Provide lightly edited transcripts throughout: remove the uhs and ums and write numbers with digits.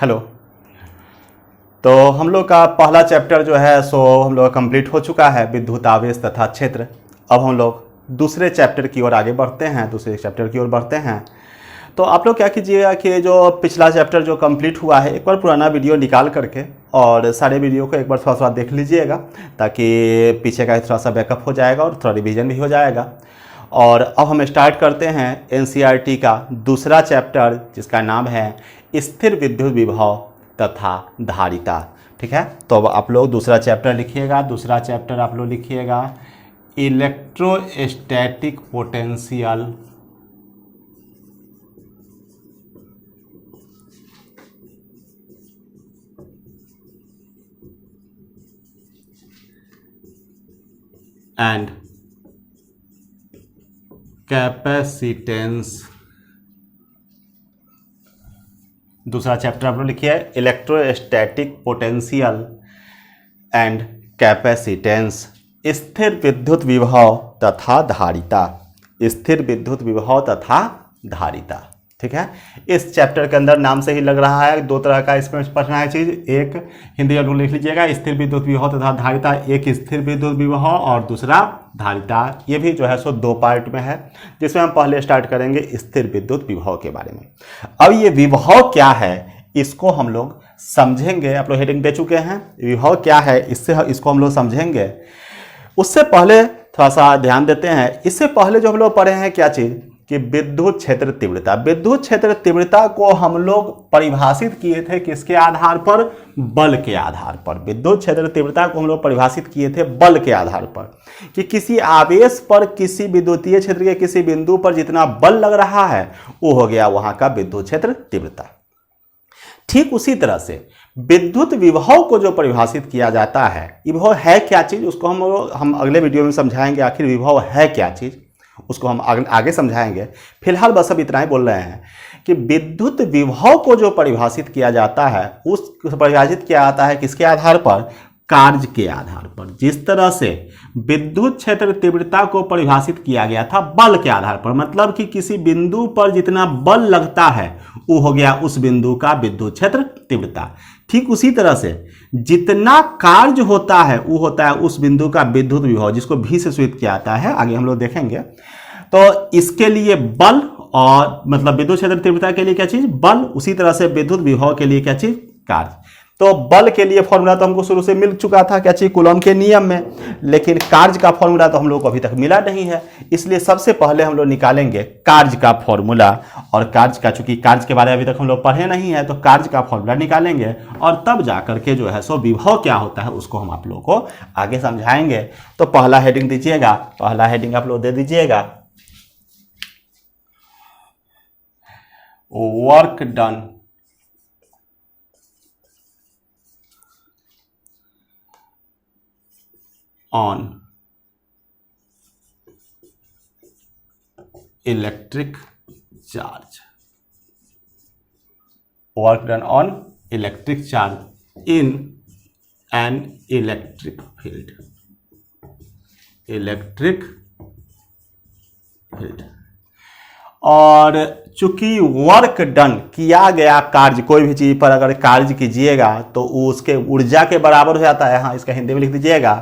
Hello. तो हम लोग का पहला चैप्टर जो है सो हम लोग कंप्लीट हो चुका है, विद्युत आवेश तथा क्षेत्र। अब हम लोग दूसरे चैप्टर की ओर आगे बढ़ते हैं, दूसरे चैप्टर की ओर बढ़ते हैं। तो आप लोग क्या कीजिएगा कि जो पिछला चैप्टर जो कंप्लीट हुआ है, एक बार पुराना वीडियो निकाल करके और सारे वीडियो को एक बार थोड़ा देख लीजिएगा, ताकि पीछे का थोड़ा सा बैकअप हो जाएगा और थोड़ा रिवीजन भी हो जाएगा। और अब हम स्टार्ट करते हैं एनसीईआरटी का दूसरा चैप्टर, जिसका नाम है स्थिर विद्युत विभव तथा धारिता। ठीक है, तो अब आप लोग दूसरा चैप्टर लिखिएगा। दूसरा चैप्टर आप लोग लिखिएगा इलेक्ट्रोस्टैटिक पोटेंशियल एंड कैपेसिटेंस। दूसरा चैप्टर आप लोग लिखिए इलेक्ट्रोस्टैटिक पोटेंशियल एंड कैपेसिटेंस, स्थिर विद्युत विभव तथा धारिता। स्थिर विद्युत विभव तथा धारिता। ठीक है, इस चैप्टर के अंदर नाम से ही लग रहा है दो तरह का इसमें पढ़ना है चीज। एक हिंदी में लिख लीजिएगा स्थिर विद्युत विभव तथा धारिता, एक स्थिर विद्युत विभव और दूसरा धारिता। ये भी जो है सो दो पार्ट में है, जिसमें हम पहले स्टार्ट करेंगे स्थिर विद्युत विभव के बारे में। अब ये विभव क्या है इसको हम लोग समझेंगे। आप लोग हेडिंग दे चुके हैं, विभव क्या है इसको हम लोग समझेंगे। उससे पहले थोड़ा सा ध्यान देते हैं, इससे पहले जो हम लोग पढ़े हैं क्या चीज कि विद्युत क्षेत्र तीव्रता। विद्युत क्षेत्र तीव्रता को हम लोग परिभाषित किए थे किसके आधार पर? बल के आधार पर। विद्युत क्षेत्र तीव्रता को हम लोग परिभाषित किए थे बल के आधार पर, कि किसी आवेश पर किसी विद्युतीय क्षेत्र के किसी बिंदु पर जितना बल लग रहा है वो हो गया वहां का विद्युत क्षेत्र तीव्रता। ठीक उसी तरह से विद्युत विभव को जो परिभाषित किया जाता है, विभव है क्या चीज उसको हम अगले वीडियो में समझाएंगे। आखिर विभव है क्या चीज उसको हम आगे समझाएंगे। फिलहाल बस अब इतना ही बोल रहे हैं कि विद्युत विभव को जो परिभाषित किया जाता है उस परिभाषित किया जाता है किसके आधार पर? कार्य के आधार पर। जिस तरह से विद्युत क्षेत्र तीव्रता को परिभाषित किया गया था बल के आधार पर, मतलब कि किसी बिंदु पर जितना बल लगता है वो हो गया उस बिंदु का विद्युत क्षेत्र तीव्रता। ठीक उसी तरह से जितना कार्य होता है वो होता है उस बिंदु का विद्युत विभव, जिसको भी से सूचित किया जाता है, आगे हम लोग देखेंगे। तो इसके लिए बल और मतलब विद्युत क्षेत्र तीव्रता के लिए क्या चीज? बल। उसी तरह से विद्युत विभव के लिए क्या चीज? कार्य। तो बल के लिए फॉर्मूला तो हमको शुरू से मिल चुका था क्या चीज? कूलॉम के नियम में। लेकिन कार्य का फॉर्मूला तो हम लोग को अभी तक मिला नहीं है, इसलिए सबसे पहले हम लोग निकालेंगे कार्य का फॉर्मूला। और कार्य का, चूंकि कार्य के बारे में अभी तक हम लोग पढ़े नहीं है, तो कार्य का फॉर्मूला निकालेंगे और तब जाकर के जो है सो विभव क्या होता है उसको हम आप लोगों को आगे समझाएंगे। तो पहला हेडिंग दीजिएगा, पहला हेडिंग आप लोग दे दीजिएगा work done on electric charge, work done on electric charge in an electric field, electric field। और चूंकि वर्क डन किया गया कार्य, कोई भी चीज पर अगर कार्य कीजिएगा तो उसके ऊर्जा के बराबर हो जाता है। हाँ, इसका हिंदी में लिख दीजिएगा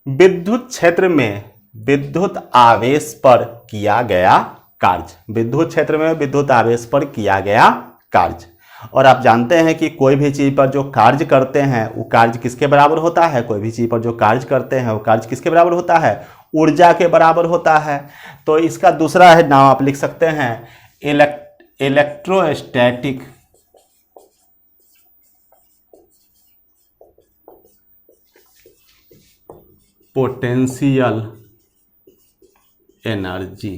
विद्युत क्षेत्र में विद्युत आवेश पर किया गया कार्य। विद्युत क्षेत्र में विद्युत आवेश पर किया गया कार्य। और आप जानते हैं कि कोई भी चीज पर जो कार्य करते हैं वो कार्य किसके बराबर होता है? कोई भी चीज पर जो कार्य करते हैं वो कार्य किसके बराबर होता है? ऊर्जा के बराबर होता है। तो इसका दूसरा है नाम आप लिख सकते हैं इलेक्ट्रोस्टैटिक पोटेंशियल एनर्जी।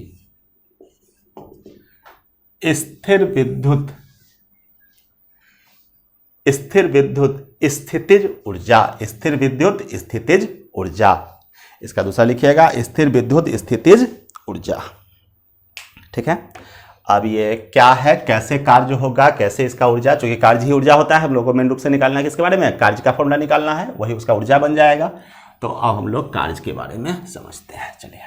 स्थिर विद्युत स्थितिज ऊर्जा, स्थिर विद्युत स्थितिज ऊर्जा। इसका दूसरा लिखिएगा स्थिर विद्युत स्थितिज ऊर्जा। ठीक है, अब ये क्या है, कैसे कार्य होगा, कैसे इसका ऊर्जा, चूंकि कार्य ही ऊर्जा होता है, हम लोगों को मेन रूप से निकालना है किसके बारे में? कार्य का फॉर्मूला निकालना है, वही उसका ऊर्जा बन जाएगा। तो अब हम लोग कार्य के बारे में समझते हैं। चलिए,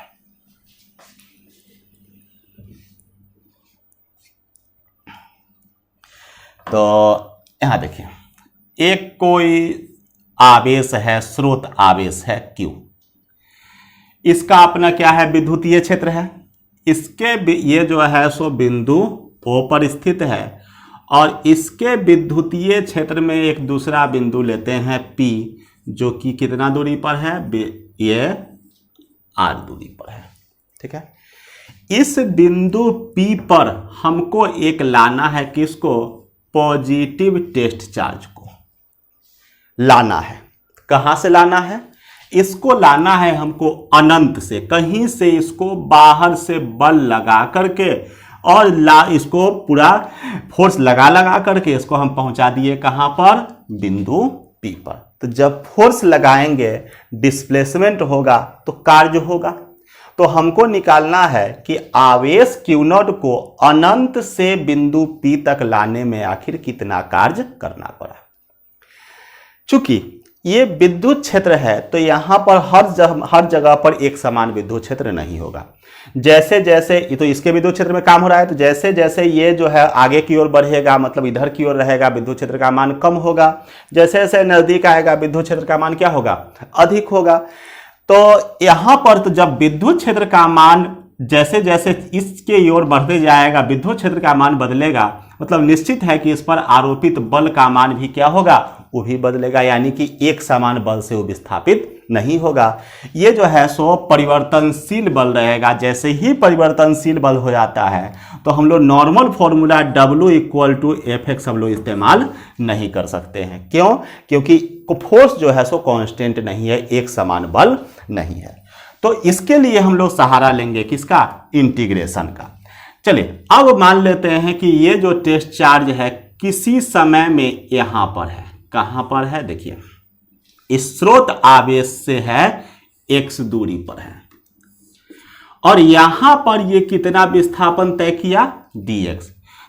तो यहां देखिए, एक कोई आवेश है, स्रोत आवेश है Q, इसका अपना क्या है, विद्युतीय क्षेत्र है, इसके ये जो है सो बिंदु O पर स्थित है और इसके विद्युतीय क्षेत्र में एक दूसरा बिंदु लेते हैं P, जो कि कितना दूरी पर है, ये R दूरी पर है। ठीक है, इस बिंदु P पर हमको एक लाना है, किसको, पॉजिटिव टेस्ट चार्ज को लाना है। कहां से लाना है, इसको लाना है हमको अनंत से, कहीं से इसको बाहर से बल लगा करके और इसको पूरा फोर्स लगा करके इसको हम पहुंचा दिए कहां पर, बिंदु P पर। तो जब फोर्स लगाएंगे डिस्प्लेसमेंट होगा तो कार्य होगा। तो हमको निकालना है कि आवेश Q0 को अनंत से बिंदु P तक लाने में आखिर कितना कार्य करना पड़ा। चूंकि ये विद्युत क्षेत्र है तो यहां पर हर जगह पर एक समान विद्युत क्षेत्र नहीं होगा। जैसे जैसे तो इसके विद्युत क्षेत्र में काम हो रहा है, तो जैसे जैसे ये जो है आगे की ओर बढ़ेगा, मतलब इधर की ओर रहेगा, विद्युत क्षेत्र का मान कम होगा। जैसे जैसे नजदीक आएगा विद्युत क्षेत्र का मान क्या होगा, अधिक होगा। तो यहां पर तो जब विद्युत क्षेत्र का मान जैसे जैसे इसके ओर बढ़ते जाएगा, विद्युत क्षेत्र का मान बदलेगा, मतलब निश्चित है कि इस पर आरोपित बल का मान भी क्या होगा, वो भी बदलेगा, यानी कि एक समान बल से वो विस्थापित नहीं होगा। ये जो है सो परिवर्तनशील बल रहेगा। जैसे ही परिवर्तनशील बल हो जाता है तो हम लोग नॉर्मल फॉर्मूला W = Fx हम लोग इस्तेमाल नहीं कर सकते हैं। क्यों, क्योंकि फोर्स जो है सो कांस्टेंट नहीं है, एक समान बल नहीं है। तो इसके लिए हम लोग सहारा लेंगे किसका, इंटीग्रेशन का। चलिए अब मान लेते हैं कि ये जो टेस्ट चार्ज है किसी समय में यहां पर है, कहां पर है, देखिए इस स्रोत आवेश से है x दूरी पर है और यहां पर ये कितना विस्थापन तय किया, dx।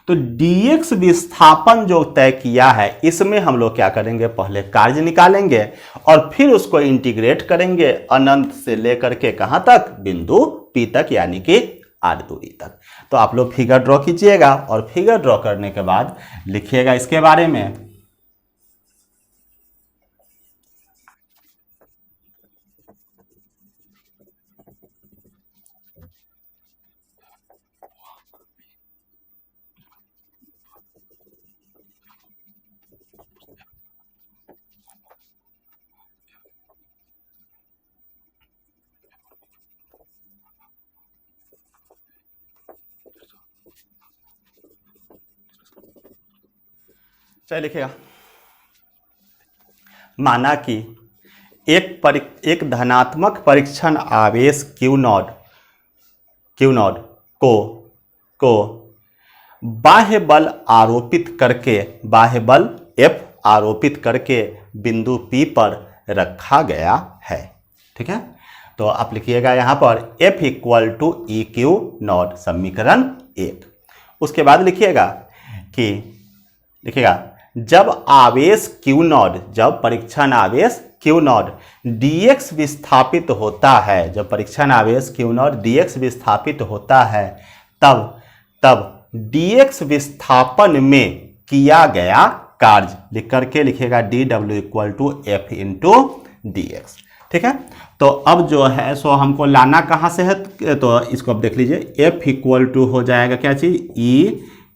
तो dx विस्थापन जो तय किया है, इसमें हम लोग क्या करेंगे, पहले कार्य निकालेंगे और फिर उसको इंटीग्रेट करेंगे अनंत से लेकर के कहां तक, बिंदु P तक, यानी कि R दूरी तक। तो आप लोग फिगर ड्रॉ कीजिएगा और फिगर ड्रॉ करने के बाद लिखिएगा इसके बारे में। चलिए लिखिएगा, माना कि एक धनात्मक परीक्षण आवेश Q0 को बाह्य बल आरोपित करके, बाह्य बल F आरोपित करके बिंदु P पर रखा गया है। ठीक है, तो आप लिखिएगा यहां पर F = EQ0, समीकरण 1। उसके बाद लिखिएगा कि जब आवेश Q0, जब परीक्षण आवेश Q0 dx विस्थापित होता है, जब परीक्षण आवेश Q0 dx विस्थापित होता है, तब dx विस्थापन में किया गया कार्य लिख करके लिखेगा dW = F × dx। ठीक है, तो अब जो है सो हमको लाना कहां से है, तो इसको अब देख लीजिए, F = हो जाएगा क्या चीज,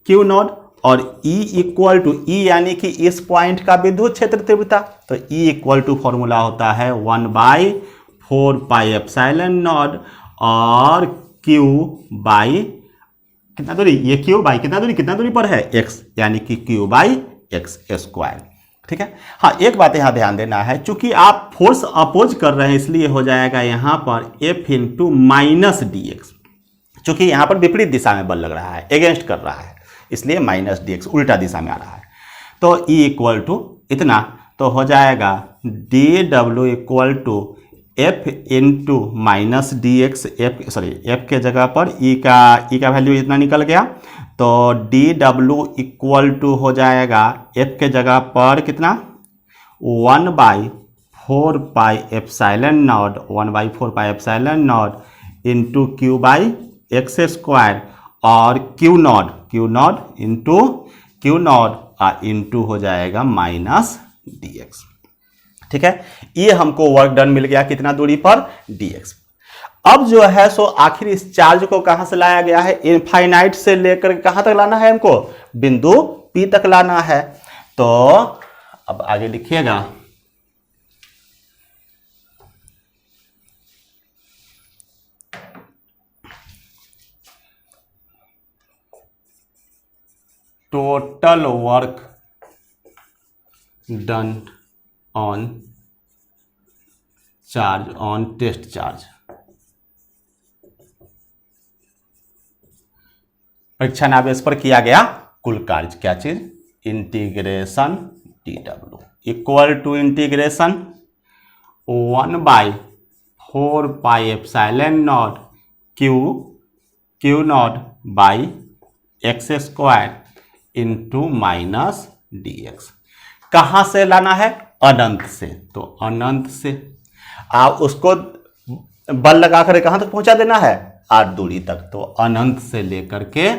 EQ0 और E यानी कि इस पॉइंट का विद्युत क्षेत्र तीव्रता। तो E फॉर्मूला होता है 1/4πε0 और Q बाई कितना दूरी, ये Q बाई कितना दूरी पर है, x, यानी कि Q/x²। ठीक है, हाँ एक बात यहाँ ध्यान देना है, चूंकि आप फोर्स अपोज कर रहे हैं इसलिए हो जाएगा यहाँ पर F × -dx। चूंकि यहाँ पर विपरीत दिशा में बल लग रहा है, एगेंस्ट कर रहा है, इसलिए -dx उल्टा दिशा में आ रहा है। तो E इतना, तो हो जाएगा dW = F × -dx। F के जगह पर E का वैल्यू इतना निकल गया, तो dW = हो जाएगा F के जगह पर कितना, 1/4πε0 × Q/x² और Q0 × इंटू हो जाएगा माइनस dx। ठीक है, ये हमको वर्क डन मिल गया कितना दूरी पर, dx। अब जो है सो आखिर इस चार्ज को कहां से लाया गया है, इनफाइनाइट से लेकर कहां तक लाना है हमको, बिंदु P तक लाना है। तो अब आगे लिखिएगा, total work done on charge on test charge, परीक्षण आवेश पर किया गया कुल कार्य, क्या चीज, integration dw equal to integration 1/4 pi epsilon not q not by x square into minus dx। कहां से लाना है, अनंत से, तो अनंत से आप उसको बल लगाकर कहां तक पहुंचा देना है, r दूरी तक, तो अनंत से लेकर के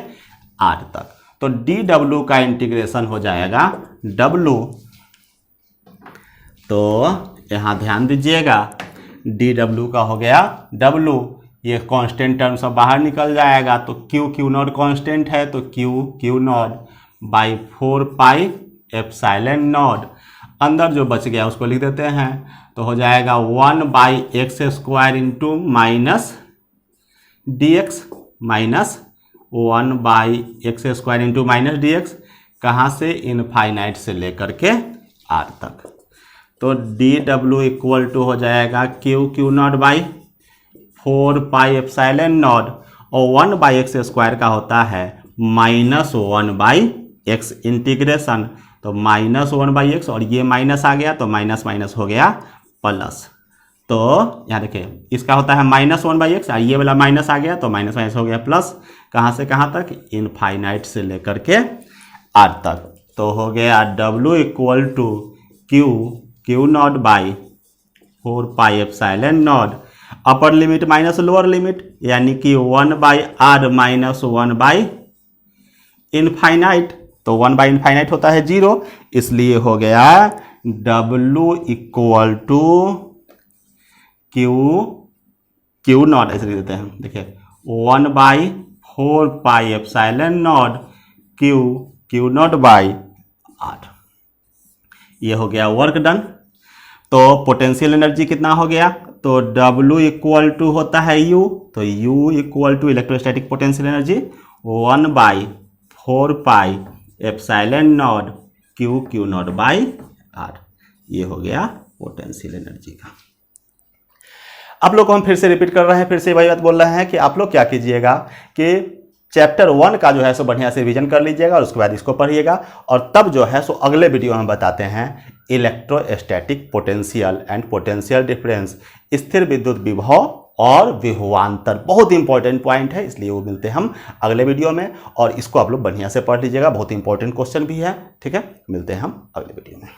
r तक। तो dw का इंटीग्रेशन हो जाएगा w, तो यहां ध्यान दीजिएगा dw का हो गया w, ये कांस्टेंट टर्म सब बाहर निकल जाएगा, तो क्यू नॉट कांस्टेंट है, तो Q not by 4 pi epsilon not, अंदर जो बच गया उसको लिख देते हैं, तो हो जाएगा 1/x square into minus dx, minus 1/x square into minus dx, कहाँ से, इनफाइनाइट से लेकर के r तक। तो dw इक्वल टू हो जाएगा Q not by 4 pi epsilon not, और 1/x स्क्वायर का होता है माइनस 1/x इंटीग्रेशन, तो माइनस 1/x, और ये माइनस आ गया तो माइनस माइनस हो गया प्लस, तो यहाँ देखिए इसका होता है माइनस 1/x, और ये वाला माइनस आ गया तो माइनस माइनस हो गया प्लस, कहाँ से कहाँ तक, इनफाइनाइट से लेकर के r तक। तो हो गया w equal to q not by 4 pi epsilon not, upper limit minus lower limit, यानी कि 1/r माइनस 1/, तो 1/इनफाइनाइट होता है 0, इसलिए हो गया w equal to q not, ऐसे लिख देते हैं, देखिए 1/4 pi epsilon not q not by r, ये हो गया वर्क डन। तो पोटेंशियल एनर्जी कितना हो गया, तो W इक्वल टू होता है U, तो U equal to electrostatic potential energy 1/4 pi epsilon not q not by r, ये हो गया पोटेंशियल एनर्जी का। आप लोग को हम फिर से रिपीट कर रहे हैं, फिर से वही बात बोल रहे हैं कि आप लोग क्या कीजिएगा कि चैप्टर 1 का जो है सो बढ़िया से रिवीजन कर लीजिएगा और उसके बाद इसको पढ़िएगा, और तब जो है सो अगले वीडियो में बताते हैं electrostatic potential and potential difference, स्थिर विद्युत विभव और विभवांतर, बहुत इंपॉर्टेंट पॉइंट है, इसलिए वो मिलते हैं हम अगले वीडियो में, और इसको आप लोग बढ़िया से पढ़ लीजिएगा, बहुत इंपॉर्टेंट क्वेश्चन भी है। ठीक है, मिलते हैं हम अगले वीडियो में।